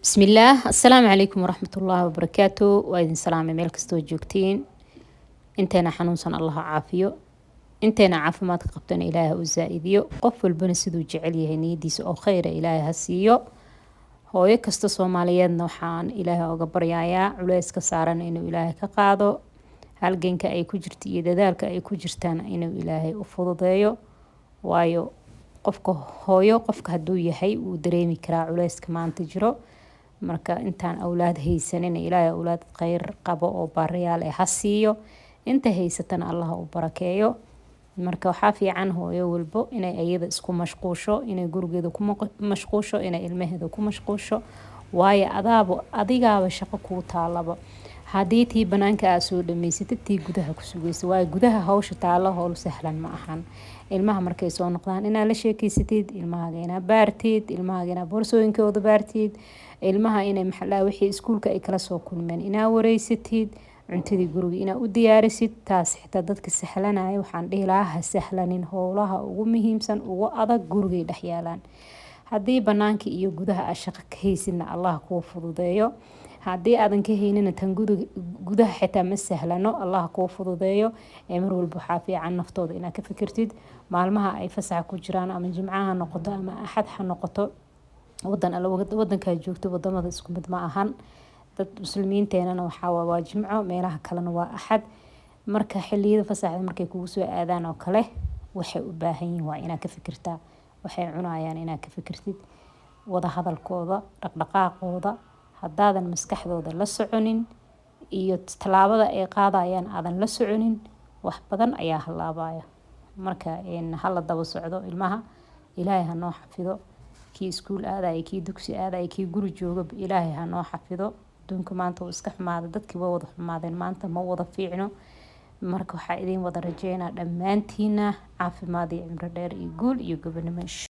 بسم الله السلام عليكم ورحمة الله وبركاته وإذن سلامي ميل كستو جوجتين انتينا حنونسان الله عافيو انتينا عافمات قبتن إلهي وزائديو قف البن سيدو جعليه نيديس أو خير إلهي هسيو هوي كستو سوماليين نوحان إلهي وقبريايا عليس كساران إنو إلهي كقادو halganka ay ku jirto iyo dadaalka ay ku jirtaan inuu ilaahay u fududeeyo waayo qofka hooyo qofka haduu yahay uu dareemi karaa culayska maanta jiro marka intaan awlaad haysanin ilaahay awlaad khayr qabo oo baariyaal ah hasiiyo inta haysatana Allah u barakeeyo marka waxa fiican hooyo walbo inay ayada isku mashquusho inay gurigeeda ku mashquusho inay ilmaheeda ku mashquusho waayo adigaaba shaqo ku taalaba hadii tii banaanka aad soo dhameysatid tii gudaha ku sugayso waayo gudaha hawsha taalo hawl sahlan ma ahan ilmaha markay soo noqdaan inaad la sheekeysatid ilmaha inaad baartid ilmaha inaad boorsooyinkooda baartid ilmaha inay maxalla wixii iskuulka ay kala soo kulmeen inaad wareysatid cuntadii guriga inaad u diyaarisid taas xitaa dadka sahlanaya waxaan dhihi lahaa ha sahlanin howlaha ugu muhiimsan ugu adag guriga dhex yaalaan hadii banaanka iyo gudaha aad shaqo ka haysidna Allah kuu fududeeyo hadii aadan ka heynina tan gudaha xitaa ma sahlano Allah kuu fududeeyo mar walba waxa fiican naftooda inaad ka fikirtid maalmaha ay fasax ku jiraan ama jimcaha noqoto ama axad ha noqoto wadanka joogto wadamada isku mid ma ahan dad muslimiinteenana waxa waa jimco meelaha kalena waa axad marka xilliyada fasaxda markay kugu soo aadaan oo kale waxay u baahan yihiin waa inaad ka fikirtaa waxay cunayaan inaad ka fikirtid wada hadalkooda dhaqdhaqaaqooda hadaadan maskaxdooda la soconin iyo talaabada ay qaadayaan aadan la soconin wax badan ayaa halaabaya marka hala daba socdo ilmaha ilaahay ha noo xafido kii iskuul aaday kii dugsi aaday kii guri jooga ilaahay ha noo xafido dunka maanta oo iska xumaada dadkii wada xumaadeen maanta ma wada fiicno marka waxa idin wada rajeynaa dhamaantiina caafimaad iyo cimri dheer iyo guul iyo gobonimo